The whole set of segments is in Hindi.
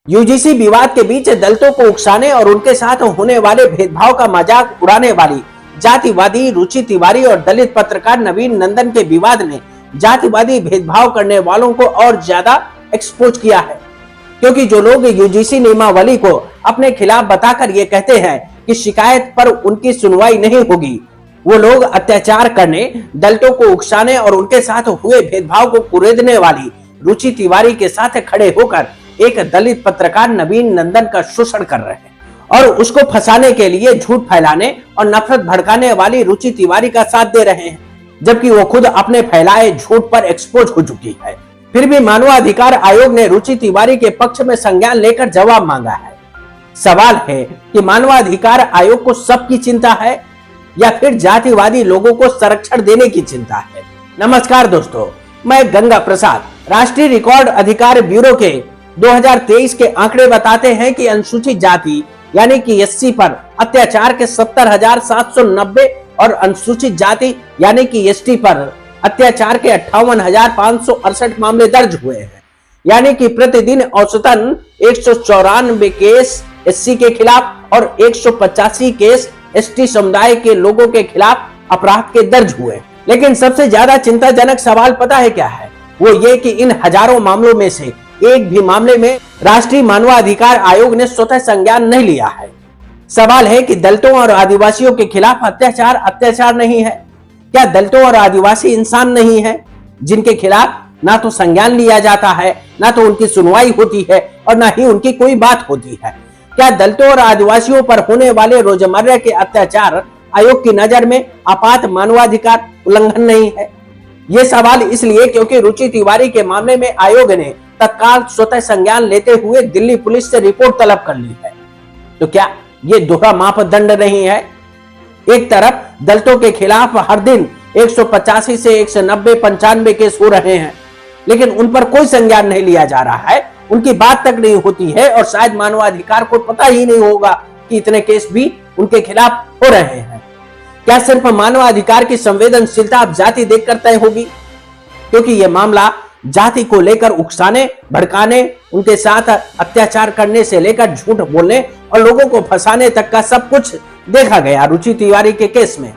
यूजीसी विवाद के बीच दलितों को उकसाने और उनके साथ होने वाले भेदभाव का मजाक उड़ाने वाली जातिवादी रुचि तिवारी और दलित पत्रकार नवीन नंदन के विवाद ने जातिवादी भेदभाव करने वालों को और ज्यादा एक्सपोज किया है, क्योंकि जो लोग यूजीसी नियमावली को अपने खिलाफ बताकर ये कहते हैं कि शिकायत पर उनकी सुनवाई नहीं होगी, वो लोग अत्याचार करने, दलितों को उकसाने और उनके साथ हुए भेदभाव को कुरेदने वाली रुचि तिवारी के साथ खड़े होकर एक दलित पत्रकार नवीन नंदन का शोषण कर रहे हैं और उसको फंसाने के लिए झूठ फैलाने और नफरत भड़काने वाली रुचि तिवारी का साथ दे रहे हैं, जबकि वो खुद अपने फैलाए झूठ पर एक्सपोज हो चुकी है। फिर भी मानवाधिकार आयोग ने रुचि तिवारी के पक्ष में संज्ञान लेकर जवाब मांगा है। सवाल है कि मानवाधिकार आयोग को सबकी चिंता है या फिर जातिवादी लोगों को संरक्षण देने की चिंता है। नमस्कार दोस्तों, मैं गंगा प्रसाद। राष्ट्रीय रिकॉर्ड अधिकार ब्यूरो के 2023 के आंकड़े बताते हैं कि अनुसूचित जाति यानी कि एससी पर अत्याचार के 70,790 और अनुसूचित जाति यानी कि एसटी पर अत्याचार के 58,568 मामले दर्ज हुए हैं, यानी कि प्रतिदिन औसतन 194 केस एससी के खिलाफ और 185 केस एसटी समुदाय के लोगों के खिलाफ अपराध के दर्ज हुए। लेकिन सबसे ज्यादा चिंताजनक सवाल पता है क्या है? वो ये कि इन हजारों मामलों में से एक भी मामले में राष्ट्रीय मानवाधिकार आयोग ने स्वतः संज्ञान नहीं लिया है। सवाल है कि दलितों और आदिवासियों के खिलाफ अत्याचार नहीं है? क्या दलितों और आदिवासी इंसान नहीं है जिनके खिलाफ ना तो संज्ञान लिया जाता है, ना तो उनकी सुनवाई होती है और ना ही उनकी कोई बात होती है? क्या दलितों और आदिवासियों पर होने वाले रोजमर्रा के अत्याचार आयोग की नजर में आपात मानवाधिकार उल्लंघन नहीं है? ये सवाल इसलिए क्योंकि रुचि तिवारी के मामले में आयोग ने तत्काल स्वतः संज्ञान लेते हुए दिल्ली पुलिस से रिपोर्ट तलब कर ली है। तो क्या ये दोहरा मापदंड नहीं है? एक तरफ दलितों के खिलाफ हर दिन 185 से 190 95 केस हो रहे हैं, लेकिन उन पर कोई संज्ञान नहीं लिया जा रहा है, उनकी बात तक नहीं होती है और शायद मानवाधिकार को पता ही नहीं होगा कि इतने केस भी उनके खिलाफ हो रहे हैं। क्या सिर्फ मानवाधिकार की संवेदनशीलता अब जाति देखकर तय होगी? क्योंकि यह मामला जाति को लेकर उकसाने, भड़काने, उनके साथ अत्याचार करने से लेकर झूठ बोलने और लोगों को फंसाने तक का सब कुछ देखा गया रुचि तिवारी के केस में,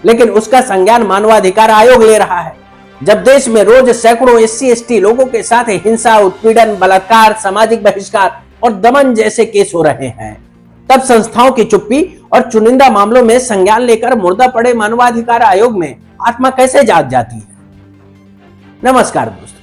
लेकिन उसका संज्ञान मानवाधिकार आयोग ले रहा है। जब देश में रोज सैकड़ों एससी एसटी लोगों के साथ हिंसा, उत्पीड़न, बलात्कार, सामाजिक बहिष्कार और दमन जैसे केस हो रहे हैं, तब संस्थाओं की चुप्पी और चुनिंदा मामलों में संज्ञान लेकर मुर्दा पड़े मानवाधिकार आयोग में आत्मा कैसे जाग जाती है? नमस्कार दोस्तों।